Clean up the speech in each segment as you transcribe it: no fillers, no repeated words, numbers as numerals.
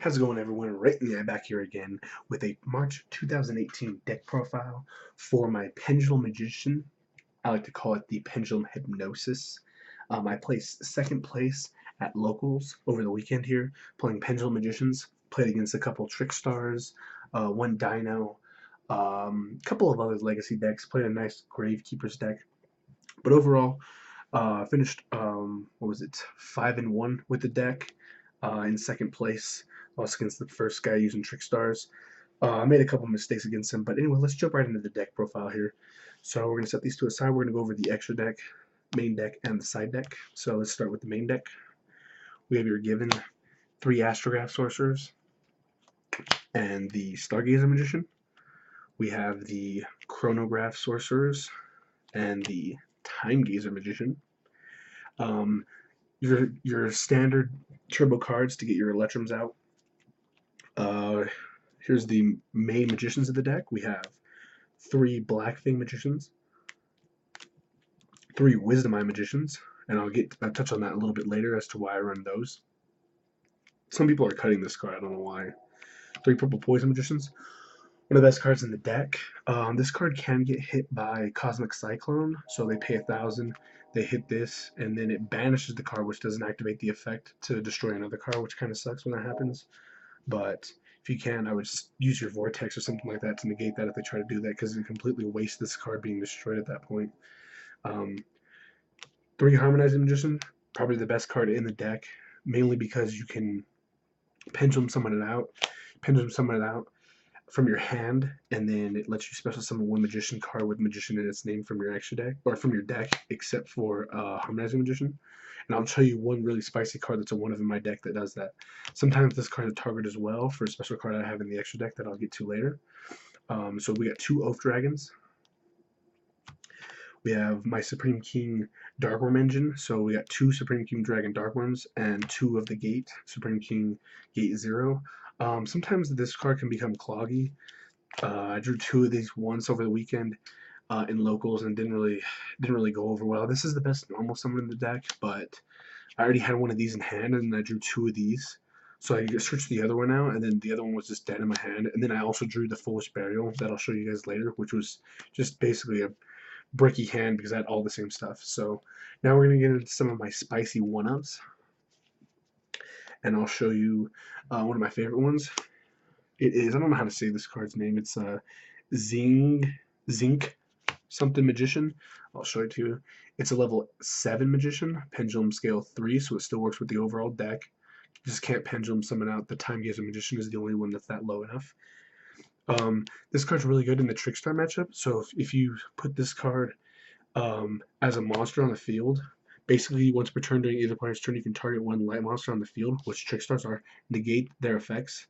How's it going, everyone? Right in the eye back here again with a March 2018 deck profile for my Pendulum Magician. I like to call it the Pendulum Hypnosis. I placed second place at locals over the weekend here, playing Pendulum Magicians. Played against a couple Trick Stars, one Dino, a couple of other legacy decks. Played a nice Gravekeeper's deck. But overall, finished what was it, 5-1 with the deck. In second place, lost against the first guy using Trick Stars. I made a couple mistakes against him, but anyway, let's jump right into the deck profile here. So we're gonna set these to a side. We're gonna go over the extra deck, main deck, and the side deck. So let's start with the main deck. We have your given 3 Astrograph Sorcerers and the Stargazer Magician. We have the Chronograph Sorcerers and the Time Gazer Magician. Your standard turbo cards to get your Electrums out. Here's the main magicians of the deck. We have 3 Blackfang Magicians, 3 Wisdom Eye Magicians, and I'll touch on that a little bit later as to why I run those. Some people are cutting this card, I don't know why. 3 Purple Poison Magicians. One of the best cards in the deck. This card can get hit by Cosmic Cyclone, so they pay 1,000. They hit this, and then it banishes the card, which doesn't activate the effect to destroy another card, which kind of sucks when that happens. But if you can, I would use your Vortex or something like that to negate that if they try to do that, because it completely wastes this card being destroyed at that point. 3 Harmonizing Magician, probably the best card in the deck, mainly because you can pendulum summon it out from your hand, and then it lets you special summon 1 Magician card with Magician in its name from your extra deck, or from your deck, except for Harmonizing Magician. And I'll show you one really spicy card that's a 1 of in my deck that does that. Sometimes this card is a target as well for a special card I have in the extra deck that I'll get to later. So we got 2 Oath Dragons. We have my Supreme King Darkworm engine. So we got 2 Supreme King Dragon Darkworms and 2 of the Gate, Supreme King Gate 0. Sometimes this card can become cloggy. I drew 2 of these once over the weekend in locals and didn't really go over well. This is the best normal summon in the deck, but I already had one of these in hand and I drew 2 of these. So I switched the other one out, and then the other one was just dead in my hand. And then I also drew the Foolish Burial that I'll show you guys later, which was just basically a bricky hand because I had all the same stuff. So now we're going to get into some of my spicy 1-ups. And I'll show you one of my favorite ones. It is, I don't know how to say this card's name. It's Zinc something Magician. I'll show it to you. It's a level 7 Magician, Pendulum Scale 3, so it still works with the overall deck. You just can't pendulum summon out. The Time Gazer Magician is the only one that's that low enough. This card's really good in the Trickstar matchup, so if you put this card as a monster on the field, basically once per turn during either player's turn, you can target 1 light monster on the field, which Trickstars are, negate their effects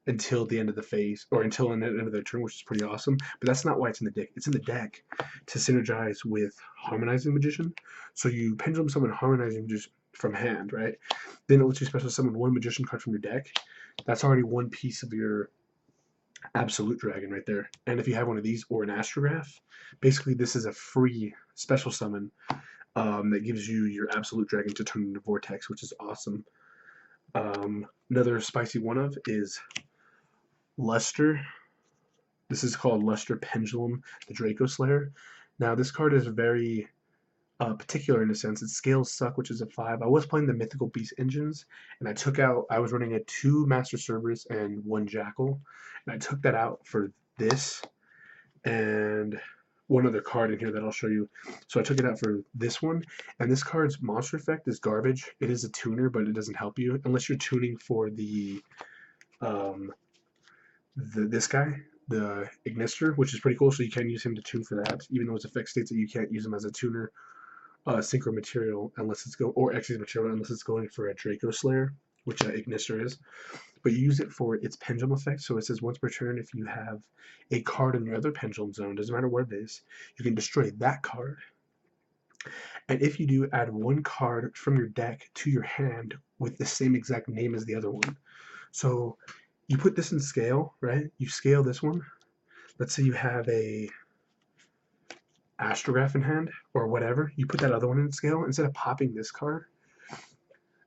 until the end of the phase, or until the end of their turn, which is pretty awesome. But that's not why it's in the deck. It's in the deck to synergize with Harmonizing Magician. So you pendulum summon Harmonizing Magician from hand, right? Then it lets you special summon 1 Magician card from your deck. That's already 1 piece of your Absolute Dragon right there. And if you have one of these or an Astrograph, basically this is a free special summon that gives you your Absolute Dragon to turn into Vortex, which is awesome. Another spicy 1-of is Luster. This is called Luster Pendulum, the Draco Slayer. Now this card is very particular in a sense. Its scales suck, which is a 5. I was playing the Mythical Beast engines, and I was running a 2 Master Cerberus and 1 Jackal, and I took that out for this and one other card in here that I'll show you. So I took it out for this one, and this card's monster effect is garbage. It is a tuner, but it doesn't help you unless you're tuning for this guy, the Ignister, which is pretty cool. So you can use him to tune for that, even though his effect states that you can't use him as a tuner. Synchro material unless it's or Xyz material unless it's going for a Draco Slayer, which Ignister is. But you use it for its pendulum effect. So it says once per turn, if you have a card in your other pendulum zone, doesn't matter what it is, you can destroy that card. And if you do, add 1 card from your deck to your hand with the same exact name as the other one. So you put this in scale, right? You scale this one. Let's say you have a Astrograph in hand or whatever. You put that other one in scale. Instead of popping this card,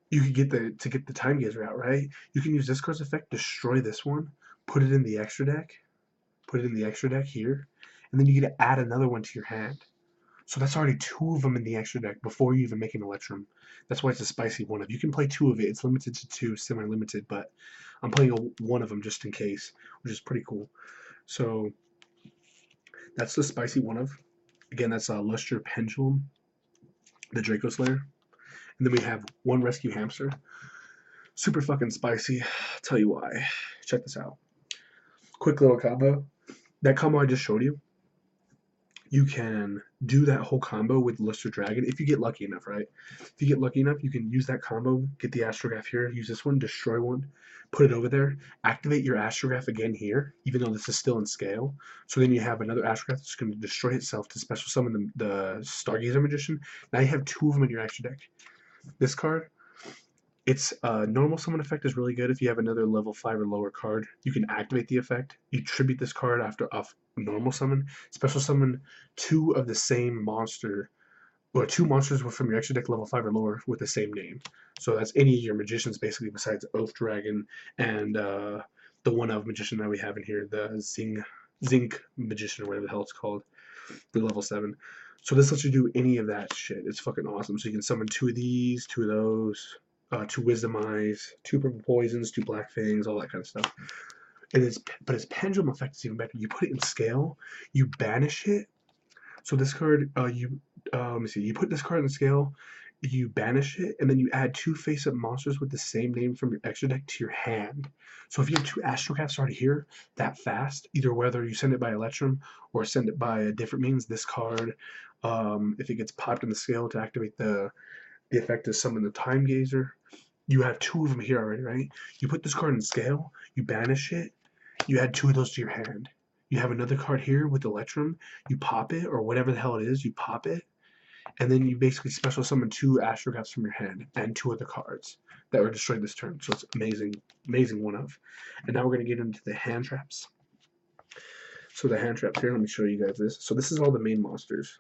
you could get to get the Time Gazer out, right? You can use this card's effect, destroy this one, put it in the extra deck, put it in the extra deck here, and then you get to add another one to your hand. So that's already two of them in the extra deck before you even make an Electrum. That's why it's a spicy one of. You can play two of it. It's limited to two, semi-limited, but I'm playing one of them just in case, which is pretty cool. So that's the spicy one of. Again, that's Luster Pendulum, the Draco Slayer. And then we have one Rescue Hamster. Super fucking spicy. I'll tell you why. Check this out. Quick little combo. That combo I just showed you, you can do that whole combo with Luster Dragon if you get lucky enough, right? If you get lucky enough, you can use that combo, get the Astrograph here, use this one, destroy one, put it over there, activate your Astrograph again here, even though this is still in scale. So then you have another Astrograph that's going to destroy itself to special summon the Stargazer Magician. Now you have two of them in your extra deck. This card, its normal summon effect is really good. If you have another level 5 or lower card, you can activate the effect. You tribute this card after off normal summon, special summon two of the same monster, or two monsters from your extra deck level 5 or lower with the same name. So that's any of your magicians basically besides Oath Dragon and the one of magician that we have in here, the Zinc Magician or whatever the hell it's called, the level 7. So this lets you do any of that shit. It's fucking awesome. So you can summon two of these, two of those, two Wisdom Eyes, two Purple Poisons, two Black Fangs, all that kind of stuff. But its pendulum effect is even better. You put it in scale, you banish it. So this card, let me see. You put this card in scale, you banish it, and then you add two face-up monsters with the same name from your extra deck to your hand. So if you have two Astrographs already here that fast, either whether you send it by Electrum or send it by a different means, this card, if it gets popped in the scale to activate the effect is summon the Time Gazer. You have two of them here already, right? You put this card in scale, you banish it, you add two of those to your hand. You have another card here with Electrum, you pop it, or whatever the hell it is, you pop it, and then you basically special summon two Astrographs from your hand and two other cards that were destroyed this turn. So it's amazing, amazing one of. And now we're going to get into the hand traps. So the hand traps here, let me show you guys this. So this is all the main monsters.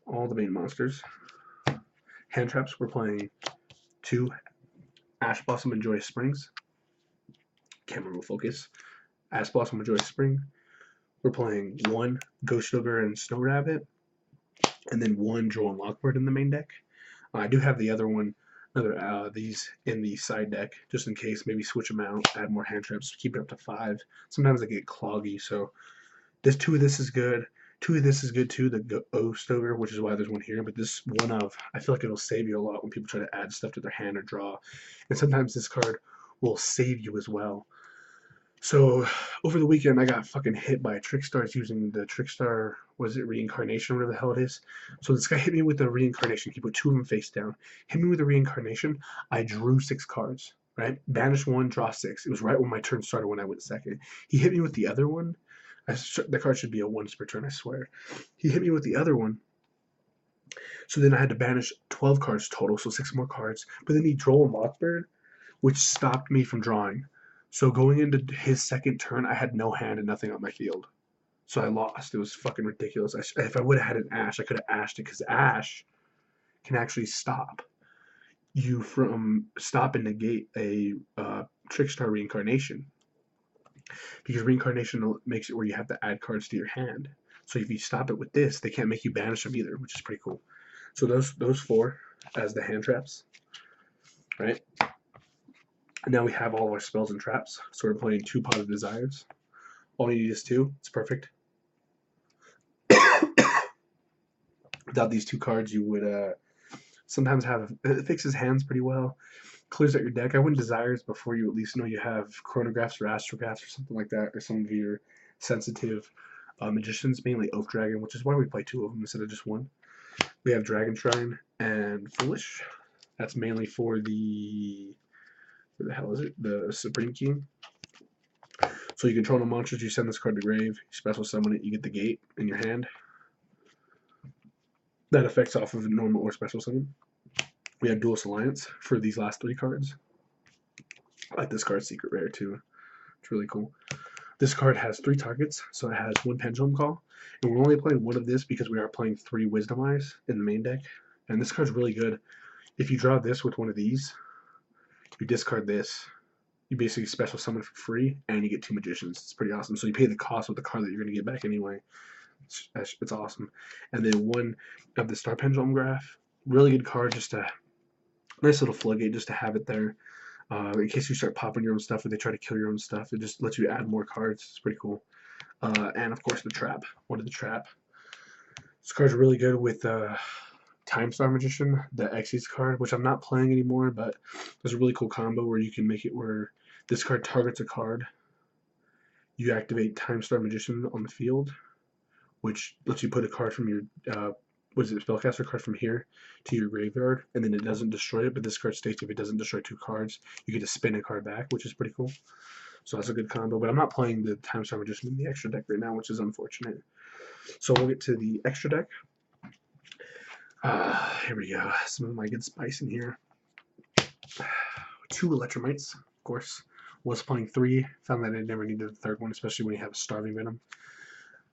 All the main monsters. Hand traps, we're playing two Ash Blossom and Joyous Springs. Camera will focus. Ash Blossom and Joyous Spring. We're playing one Ghost Sugar and Snow Rabbit, and then one Droll and Lockbird in the main deck. I do have the other one, these in the side deck, just in case. Maybe switch them out, add more hand traps, keep it up to 5. Sometimes they get cloggy, so two of this is good. Two of this is good too, the Ghost Ogre, which is why there's one here. But this one of, I feel like it'll save you a lot when people try to add stuff to their hand or draw. And sometimes this card will save you as well. So over the weekend, I got fucking hit by Trickstars using the Trickstar, was it Reincarnation, whatever the hell it is. So this guy hit me with the Reincarnation. He put two of them face down. Hit me with the Reincarnation. I drew 6 cards, right? Banish 1, draw 6. It was right when my turn started when I went second. He hit me with the other one. The card should be a once per turn, I swear. He hit me with the other one. So then I had to banish 12 cards total, so 6 more cards. But then he Droll and Lockbird, which stopped me from drawing. So going into his second turn, I had no hand and nothing on my field. So I lost. It was fucking ridiculous. If I would have had an Ash, I could have Ashed it, because Ash can actually stop you from stop and negate a Trickstar Reincarnation. Because Reincarnation makes it where you have to add cards to your hand. So if you stop it with this, they can't make you banish them either, which is pretty cool. So those 4 as the hand traps, right? And now we have all of our spells and traps. So we're playing 2 Pot of Desires. All you need is 2. It's perfect. Without these 2 cards, you would sometimes have, it fixes hands pretty well. Clears out your deck. I wouldn't Desires before you at least know you have Chronographs or Astrographs or something like that, or some of your sensitive magicians, mainly Oath Dragon, which is why we play 2 of them instead of just 1. We have Dragon Shrine and Foolish. That's mainly for the, where the hell is it? The Supreme Key. So you control the monsters, you send this card to grave, you special summon it, you get the gate in your hand. That affects off of a normal or special summon. We have Duelist Alliance for these last 3 cards. I like this card, Secret Rare, too. It's really cool. This card has 3 targets, so it has 1 Pendulum Call. And we're only playing 1 of this because we are playing 3 Wisdom Eyes in the main deck. And this card's really good. if you draw this with one of these, you discard this, you basically special summon for free, and you get 2 magicians. It's pretty awesome. So you pay the cost with the card that you're going to get back anyway. It's awesome. And then one of the Star Pendulum Graph, really good card, just a nice little floodgate just to have it there. In case you start popping your own stuff or they try to kill your own stuff, it just lets you add more cards. It's pretty cool. And of course the Trap. What is the Trap? This card's really good with Time Star Magician, the Xyz card, which I'm not playing anymore, but there's a really cool combo where you can make it where this card targets a card. You activate Time Star Magician on the field, which lets you put a card from your spellcaster card from here to your graveyard, and then it doesn't destroy it, but this card states if it doesn't destroy 2 cards, you get to spin a card back, which is pretty cool. So that's a good combo, but I'm not playing the Time Star Magician in the extra deck right now, which is unfortunate. So we'll get to the extra deck. Here we go. Some of my good spice in here. 2 Electromites, of course. Was playing 3. Found that I never needed the 3rd one, especially when you have Starving Venom.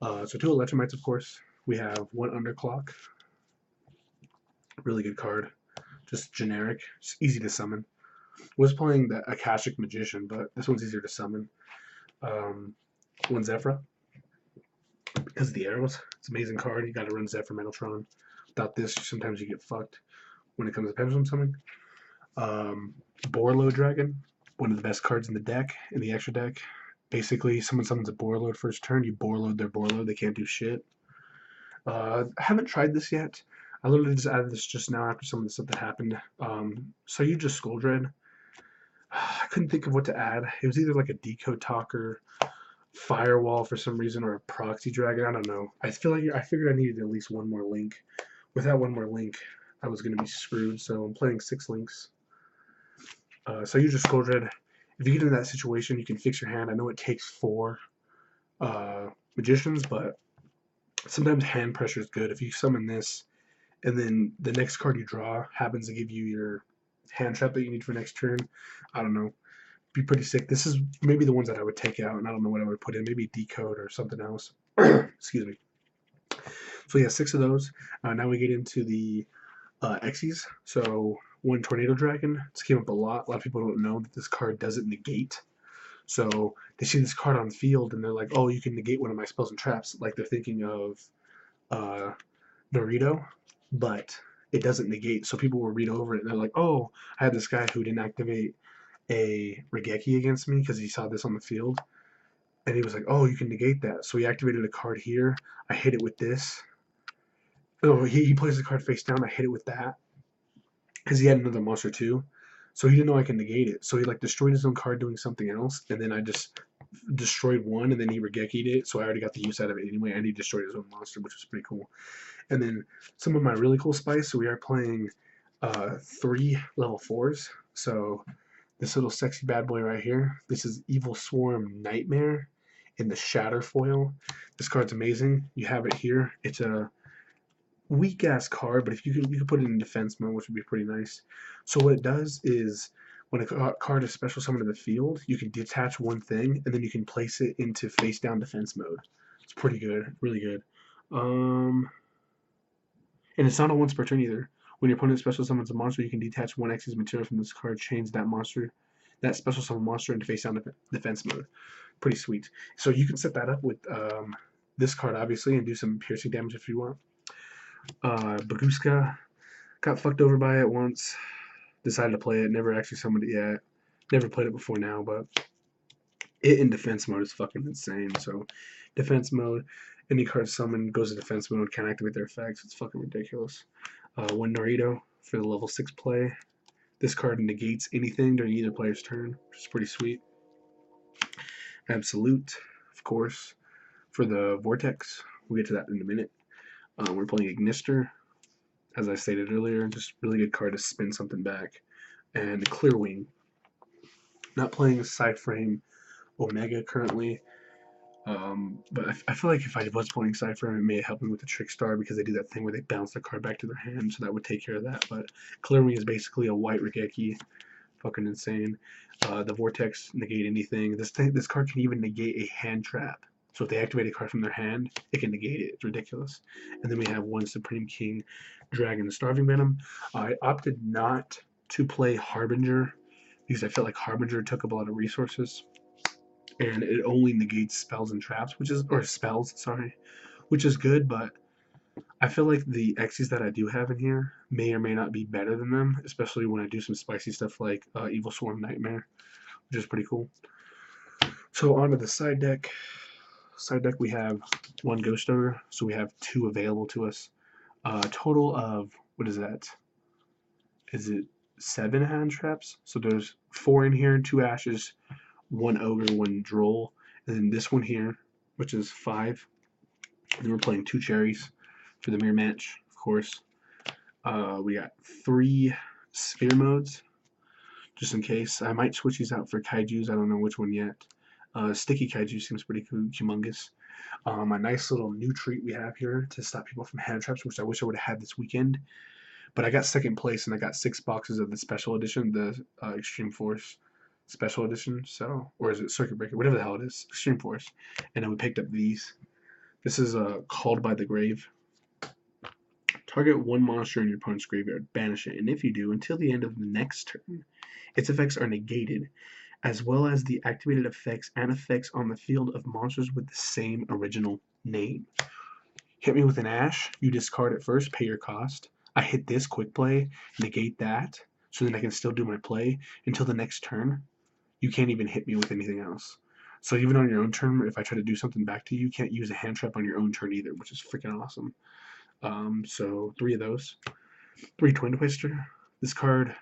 So 2 Electromites, of course. We have 1 Underclock. Really good card. Just generic. Just easy to summon. Was playing the Akashic Magician, but this one's easier to summon. 1 Zephyra. Because of the arrows. It's an amazing card. You gotta run Zephyr Metaltron. Without this, sometimes you get fucked when it comes to Pendulum Summoning. Borload Dragon. One of the best cards in the deck, in the extra deck. Basically, someone summons a Borload first turn, you Borload their Borload, they can't do shit. I haven't tried this yet. I literally just added this just now after some of the stuff that happened. So you just Skull Dread. I couldn't think of what to add. It was either like a Decode Talker, Firewall for some reason, or a Proxy Dragon. I don't know. I figured I needed at least 1 more link. Without 1 more link, I was going to be screwed. So I'm playing 6 links. So you just Skull Dread. If you get into that situation, you can fix your hand. I know it takes 4 magicians, but sometimes hand pressure is good. If you summon this, and then the next card you draw happens to give you your hand trap that you need for next turn, I don't know. Be pretty sick. This is maybe the ones that I would take out, and I don't know what I would put in. Maybe Decode or something else. Excuse me. So yeah, 6 of those. Now we get into the Xyz. So 1 Tornado Dragon. This came up a lot. A lot of people don't know that this card doesn't negate. So they see this card on the field and they're like, oh, you can negate one of my spells and traps. Like they're thinking of Naruto, but it doesn't negate. So people will read over it and they're like, oh, I had this guy who didn't activate a Regeki against me because he saw this on the field. And he was like, oh, you can negate that. So he activated a card here. I hit it with this. Oh, he plays the card face down. I hit it with that. Because he had another monster too. So he didn't know I can negate it. So he like destroyed his own card doing something else. And then I just destroyed one and then he Regeki'd it. So I already got the use out of it anyway. And he destroyed his own monster, which was pretty cool. And then some of my really cool spice. So we are playing 3 level 4s. So this little sexy bad boy right here. This is Evil Swarm Nightmare in the Shatter foil. This card's amazing. You have it here. It's a weak ass card, but if you can put it in defense mode, which would be pretty nice. So what it does is when a card is special summoned to the field, you can detach one thing and then you can place it into face down defense mode. It's pretty good, really good. And it's not a once per turn either. When your opponent special summons a monster, you can detach 1 Xyz material from this card, change that special summon monster into face down defense mode. Pretty sweet. So you can set that up with this card obviously and do some piercing damage if you want. Baguska, got fucked over by it once, decided to play it, never actually summoned it yet, never played it before now, but it in defense mode is fucking insane. So defense mode, any card summoned goes to defense mode, can't activate their effects, it's fucking ridiculous. 1 Naruto for the level 6 play. This card negates anything during either player's turn, which is pretty sweet. Absolute, of course, for the Vortex. We'll get to that in a minute. We're playing Ignister, as I stated earlier, just really good card to spin something back. And Clearwing. Not playing Psyframe Omega currently, but I feel like if I was playing Psyframe, it may help me with the Trick Star because they do that thing where they bounce the card back to their hand, so that would take care of that. But Clearwing is basically a white Regeki. Fucking insane. The Vortex negate anything. This card can even negate a hand trap. So if they activate a card from their hand, it can negate it. It's ridiculous. And then we have one Supreme King Dragon Starving Venom. I opted not to play Harbinger because I felt like Harbinger took up a lot of resources, and it only negates spells and traps, which is good, but I feel like the Xyz that I do have in here may or may not be better than them, especially when I do some spicy stuff like Evil Swarm Nightmare, which is pretty cool. So onto the side deck. Side deck, we have one Ghost Ogre, so we have 2 available to us. Total of, what is that? Is it 7 hand traps? So there's 4 in here, 2 Ashes, 1 Ogre, 1 Droll, and then this one here, which is 5. And then we're playing 2 Cherries for the mirror match, of course. We got 3 Sphere modes, just in case. I might switch these out for Kaijus, I don't know which one yet. Sticky Kaiju seems pretty cool, humongous. A nice little new treat we have here to stop people from hand traps, which I wish I would have had this weekend. But I got second place, and I got 6 boxes of the special edition, the Extreme Force special edition. So, or is it Circuit Breaker? Whatever the hell it is, Extreme Force. And then we picked up these. This is Called by the Grave. Target 1 monster in your opponent's graveyard, banish it, and if you do, until the end of the next turn, its effects are negated, as well as the activated effects and effects on the field of monsters with the same original name. Hit me with an Ash, you discard it first, pay your cost. I hit this quick play, negate that, so then I can still do my play until the next turn. You can't even hit me with anything else. So even on your own turn, if I try to do something back to you, you can't use a hand trap on your own turn either, which is freaking awesome. So 3 of those. 3 Twin Twister. This card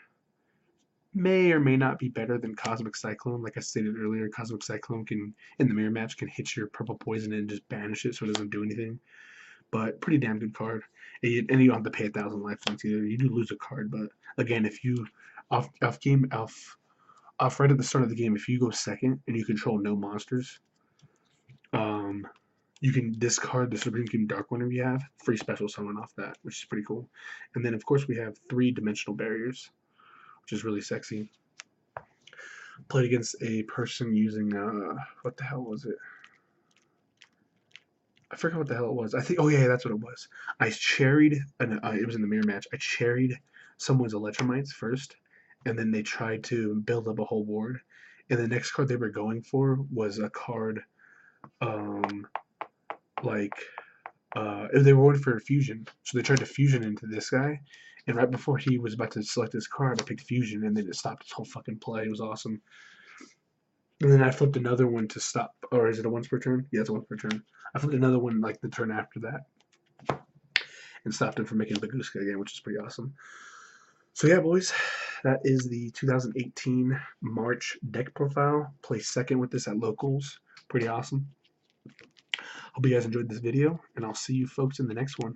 may or may not be better than Cosmic Cyclone. Like I stated earlier, Cosmic Cyclone can, in the mirror match, can hit your purple poison and just banish it so it doesn't do anything. But pretty damn good card. And you don't have to pay 1,000 life points either. You do lose a card, but again, if you off right at the start of the game, if you go second and you control no monsters, you can discard the Supreme King Dark whenever you have free special summon off that, which is pretty cool. And then of course we have 3 dimensional barriers, which is really sexy. Played against a person using, what the hell was it? I forgot what the hell it was. I think, oh yeah, that's what it was. I cherried, it was in the mirror match, I cherried someone's Electromites first, and then they tried to build up a whole board. And the next card they were going for was a card, they were going for a fusion. So they tried to fusion into this guy, and right before he was about to select his card, I picked fusion, and then it stopped his whole fucking play. It was awesome. And then I flipped another one to stop, or is it a once per turn? Yeah, it's a once per turn. I flipped another one like the turn after that, and stopped him from making Baguska again, which is pretty awesome. So yeah, boys, that is the 2018 March deck profile. Placed second with this at locals. Pretty awesome. Hope you guys enjoyed this video, and I'll see you folks in the next one.